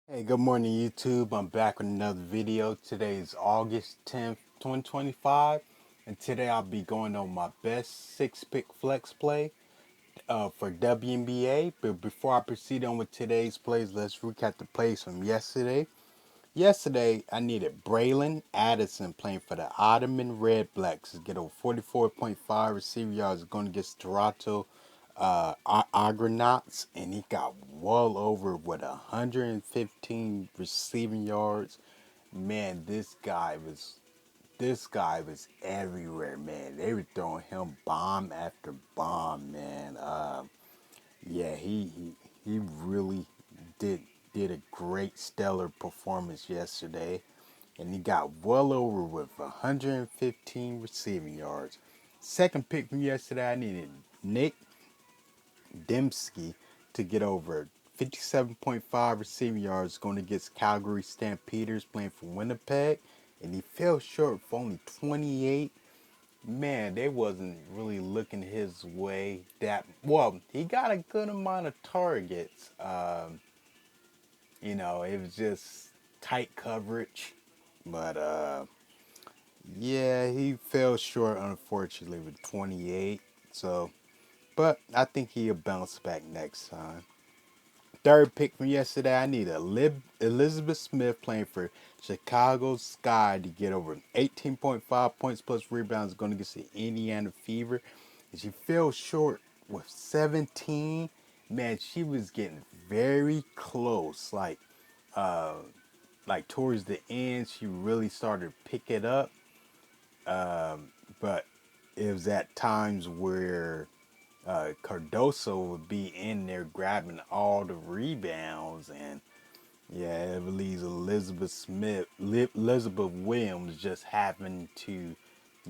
Hey, good morning, YouTube. I'm back with another video. Today is August 10th, 2025, and today I'll be going on my best six-pick flex play for WNBA. But before I proceed on with today's plays, let's recap the plays from yesterday. Yesterday, I needed Braylon Addison playing for the Ottoman Red Blacks to get over 44.5 receiver yards going against Toronto Argonauts, and he got well over with 115 receiving yards. Man, this guy was everywhere, man. They were throwing him bomb after bomb, man. Yeah, he really did did a great stellar performance yesterday, and he got well over with 115 receiving yards. Second pick from yesterday, I needed Nick Dembski to get over 57.5 receiving yards going against Calgary Stampeders playing for Winnipeg, and he fell short for only 28. Man, they wasn't really looking his way that well. He got a good amount of targets. It was just tight coverage, but yeah, he fell short unfortunately with 28. So, but I think he'll bounce back next time. Third pick from yesterday, I need Elizabeth Smith playing for Chicago Sky to get over 18.5 points plus rebounds going against the Indiana Fever. And she fell short with 17. Man, she was getting very close. Like towards the end, she really started to pick it up. But it was at times where Cardoso would be in there grabbing all the rebounds, and yeah, it leaves Elizabeth Williams just having to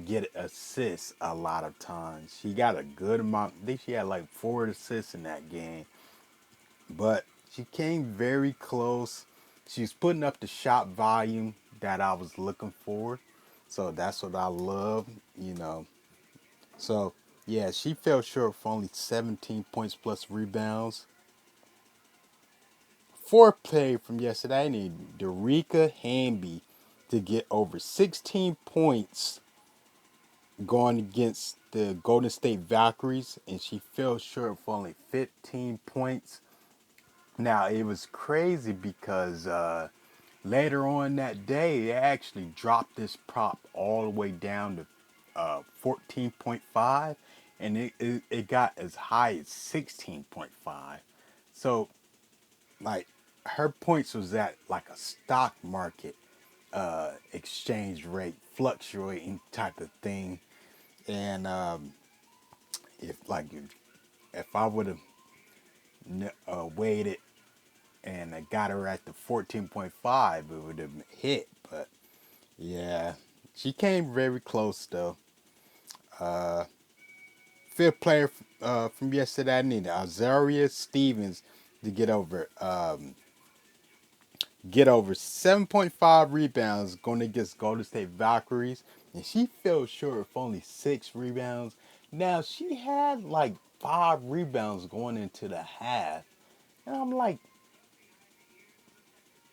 get assists a lot of times. She got a good amount. I think she had like 4 assists in that game, but she came very close. She's putting up the shot volume that I was looking for, so that's what I love. So, yeah, she fell short for only 17 points plus rebounds. Fourth play from yesterday, I need Wnba to get over 16 points going against the Golden State Valkyries, and she fell short for only 15 points. Now, it was crazy because later on that day, they actually dropped this prop all the way down to 14.5, and it got as high as 16.5. So, like, her points was at like a stock market exchange rate fluctuating type of thing. And if I would have waited and I got her at the 14.5, it would have hit. But yeah, she came very close though. Fifth player from yesterday, I needed Azaria Stevens to get over 7.5 rebounds going against Golden State Valkyries, and she fell short of only 6 rebounds. Now she had like 5 rebounds going into the half, and I'm like,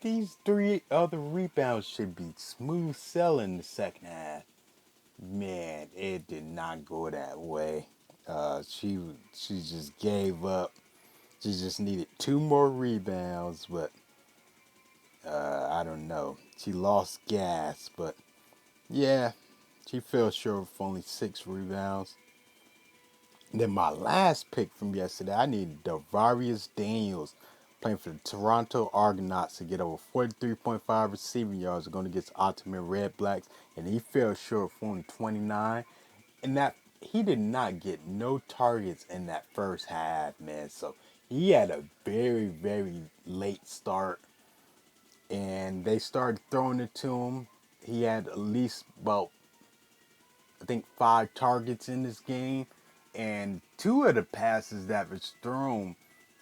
these 3 other rebounds should be smooth sailing the second half. Man, it did not go that way. She just gave up. She just needed 2 more rebounds, but I don't know. She lost gas, but yeah, she fell short of only 6 rebounds. Then my last pick from yesterday, I needed Devarius Daniels playing for the Toronto Argonauts to get over 43.5 receiving yards going against Ottoman Red Blacks, and he fell short of only 29. And that he did not get no targets in that first half, man. So he had a very, very late start, and they started throwing it to him. He had at least about, I think, 5 targets in this game, and 2 of the passes that was thrown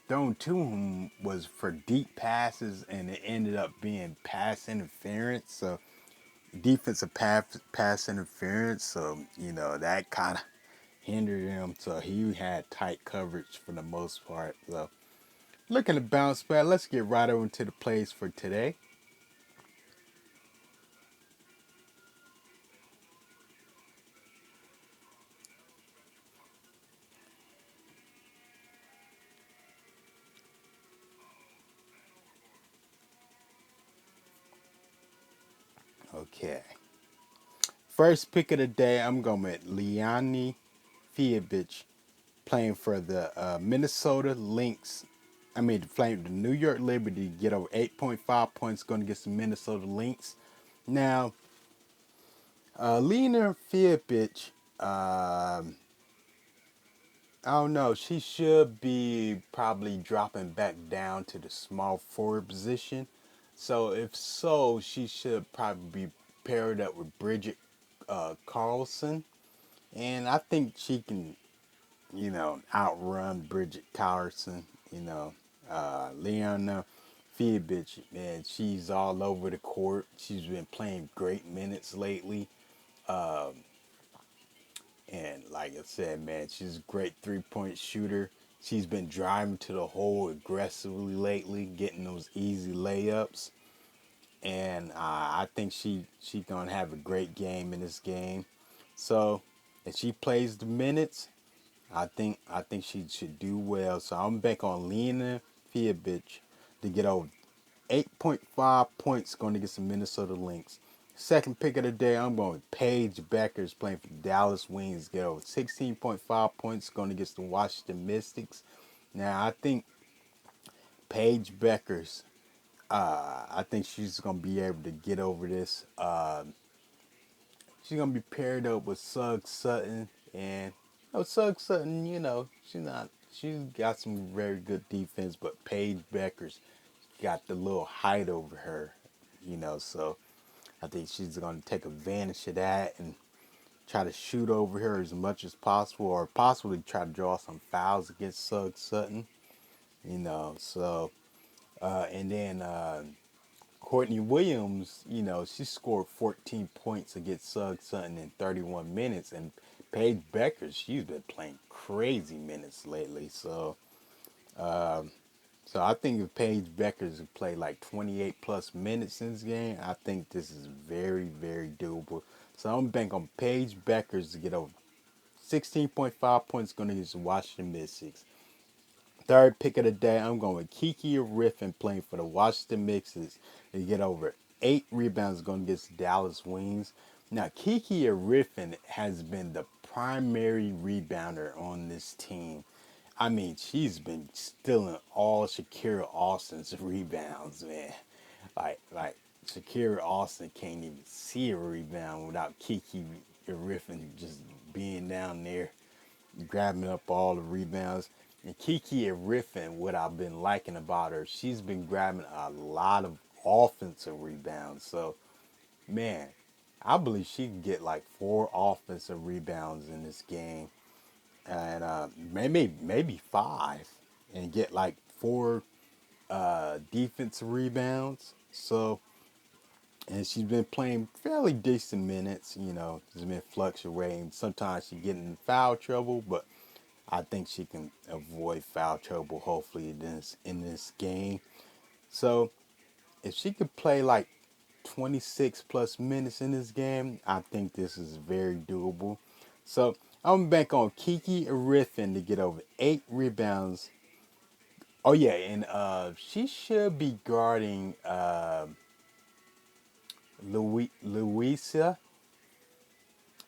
to him was for deep passes, and it ended up being pass interference. So defensive pass interference. So that kind of hindered him. So he had tight coverage for the most part. So Looking to bounce back. Let's get right over into the plays for today. Okay. First pick of the day, I'm going with Wnba playing for the Minnesota Lynx. I mean, playing the New York Liberty, get over 8.5 points, going to get some Minnesota Lynx. Now, Lena Fiabich, I don't know. She should be probably dropping back down to the small forward position. So if so, she should probably be paired up with Bridget Carlson, and I think she can, outrun Bridget Carlson. Leona Fiabich, man, she's all over the court. She's been playing great minutes lately. Um, And like I said, man, she's a great 3-point shooter. She's been driving to the hole aggressively lately, getting those easy layups. And I think she gonna have a great game in this game. So if she plays the minutes, I think she should do well. So I'm back on Lena Fiabich to get over 8.5 points going to get some Minnesota Lynx. Second pick of the day, I'm going with Paige Beckers playing for the Dallas Wings. Get over 16.5 points going against the Washington Mystics. Now, I think Paige Beckers, I think she's going to be able to get over this. She's going to be paired up with Sugg Sutton. And Sugg Sutton, she's got some very good defense, but Paige Beckers got the little height over her, so I think she's going to take advantage of that and try to shoot over her as much as possible, or possibly try to draw some fouls against Sugg Sutton. So and then Courtney Williams, she scored 14 points against Sugg Sutton in 31 minutes, and Paige Beckers, she's been playing crazy minutes lately. So I think if Paige Beckers would play like 28 plus minutes in this game, I think this is very, very doable. So I'm banking on Paige Beckers to get over 16.5 points going to use the Washington Mystics. Third pick of the day, I'm going with Kiki Riffin playing for the Washington Mystics to get over 8 rebounds going against the Dallas Wings. Now, Kiki Riffin has been the primary rebounder on this team. I mean, she's been stealing all Shakira Austin's rebounds, man. Like Shakira Austin can't even see a rebound without Kiki Riffin just being down there, grabbing up all the rebounds. And Kiki Riffin, what I've been liking about her, she's been grabbing a lot of offensive rebounds. So, man, I believe she can get like 4 offensive rebounds in this game, and maybe 5, and get like 4 defensive rebounds. So, and she's been playing fairly decent minutes. She's been fluctuating. Sometimes she get in foul trouble, but I think she can avoid foul trouble. Hopefully, in this game. So, if she could play like 26 plus minutes in this game, I think this is very doable. So I'm back on Kiki Riffin to get over 8 rebounds. Oh yeah, and she should be guarding Louisa,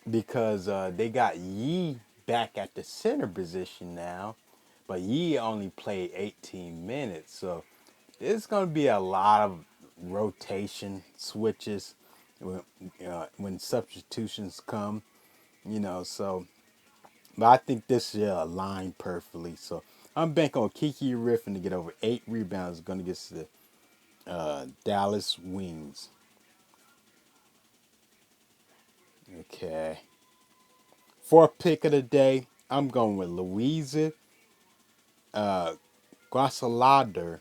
because they got Yee back at the center position now, but Yee only played 18 minutes, so there's going to be a lot of rotation switches when substitutions come, so, but I think this should align perfectly. So I'm banking on Kiki Riffin to get over 8 rebounds, going to get the Dallas Wings. Okay. Fourth pick of the day, I'm going with Louisa uh, Grassalada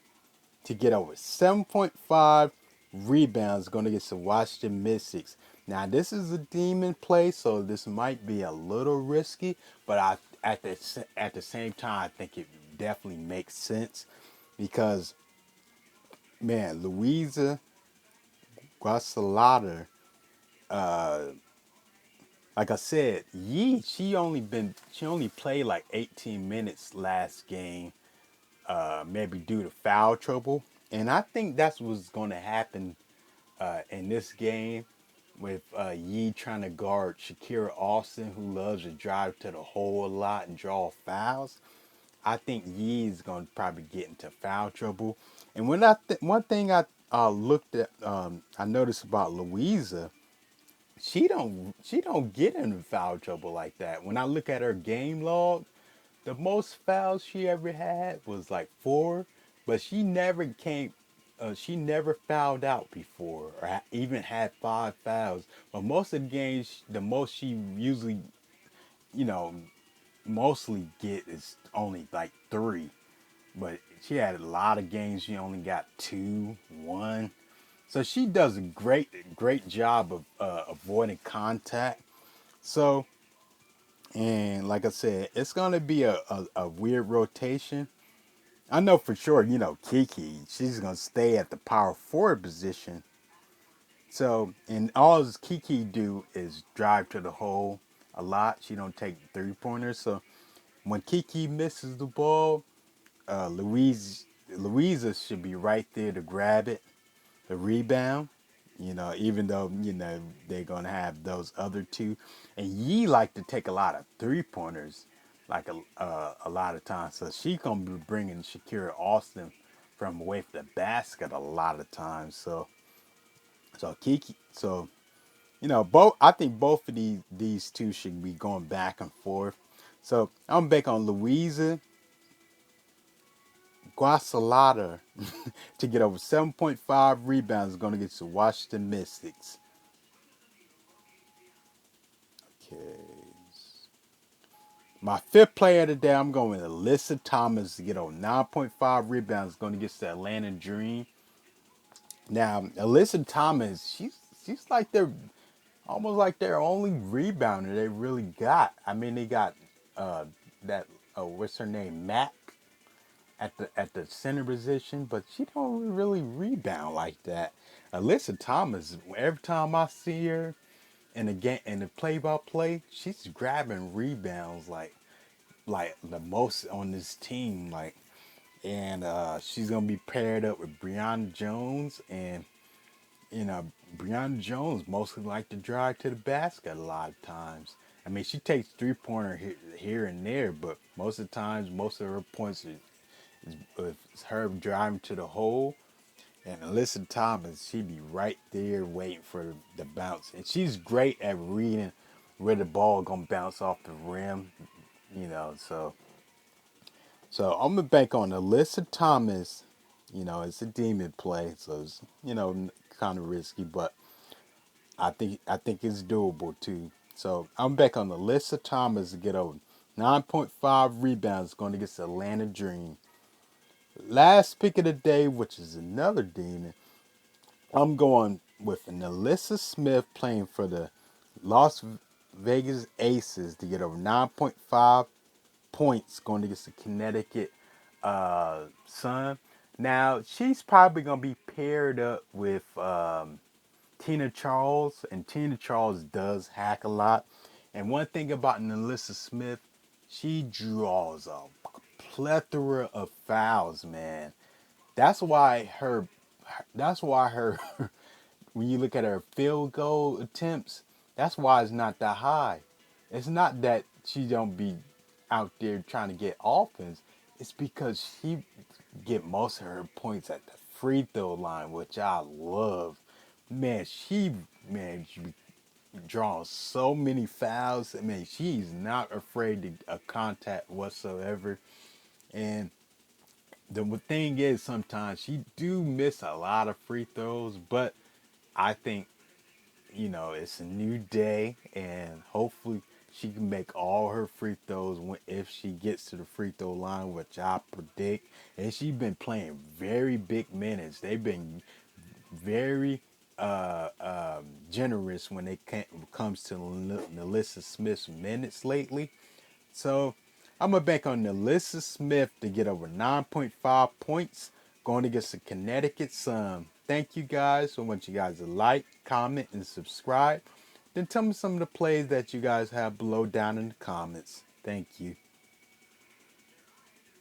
to get over 7.5 rebounds going against the Washington Mystics. Now, this is a demon play, so this might be a little risky, but at the same time, I think it definitely makes sense. because man, Louisa Guasalada, uh, like I said, Yee, she only played like 18 minutes last game, maybe due to foul trouble, and I think that's what's going to happen in this game with Yee trying to guard Shakira Austin, who loves to drive to the hole a lot and draw fouls. I think Yee is going to probably get into foul trouble. And one thing I looked at, I noticed about Louisa, she don't get into foul trouble like that. When I look at her game log, the most fouls she ever had was like 4, but she never fouled out before or even had 5 fouls. But most of the games, the most she usually, you know, mostly get is only like 3. But she had a lot of games she only got 2, 1. So she does a great job of avoiding contact. So, and like I said, it's gonna be a weird rotation. I know for sure, Kiki, she's gonna stay at the power forward position. So, and all Kiki do is drive to the hole a lot. She don't take 3-pointers. So when Kiki misses the ball, Louisa should be right there to grab it, the rebound. Even though they're gonna have those other two, and Yee like to take a lot of 3-pointers, like a lot of times. So she gonna be bringing Shakira Austin from away from the basket a lot of times. So Kiki, so both. I think both of these two should be going back and forth. So I'm back on Louisa Guasalada to get over 7.5 rebounds. Going to get to Washington Mystics. Okay. My fifth player today, I'm going with Alyssa Thomas to get over 9.5 rebounds. Going to get to the Atlanta Dream. Now, Alyssa Thomas, she's like their almost like their only rebounder they really got. I mean, they got that what's her name, Mac, at the center position, but she don't really rebound like that. Alyssa Thomas, every time I see her in the game in the play-by-play, she's grabbing rebounds like the most on this team, and she's gonna be paired up with Brianna Jones, and Brianna Jones mostly like to drive to the basket a lot of times. I mean, she takes 3-pointer here and there, but most of the times, most of her points is her driving to the hole. And Alyssa Thomas, she be right there waiting for the bounce, and she's great at reading where the ball gonna bounce off the rim. So I'm gonna bank on Alyssa Thomas. It's a demon play, so it's kind of risky, but I think it's doable too. So I'm back on Alyssa Thomas to get over 9.5 rebounds, going against the Atlanta Dream. Last pick of the day, which is another demon. I'm going with an Alyssa Smith playing for the Las Vegas Aces to get over 9.5 points going against the Connecticut Sun. Now, she's probably going to be paired up with Tina Charles, and Tina Charles does hack a lot. And one thing about Alyssa Smith, she draws a plethora of fouls, man. That's why her that's why her when you look at her field goal attempts, that's why it's not that high. It's not that she don't be out there trying to get offense. It's because she get most of her points at the free throw line, which I love. Man, she be drawing so many fouls. I mean, she's not afraid to contact whatsoever. And the thing is, sometimes she do miss a lot of free throws, but I think it's a new day, and hopefully she can make all her free throws if she gets to the free throw line, which I predict. And she's been playing very big minutes. They've been very generous when it comes to Alyssa Smith's minutes lately. So I'm going to bank on Alyssa Smith to get over 9.5 points going against the Connecticut Sun. Thank you guys. I want you guys to like, comment, and subscribe. Then tell me some of the plays that you guys have below down in the comments. Thank you.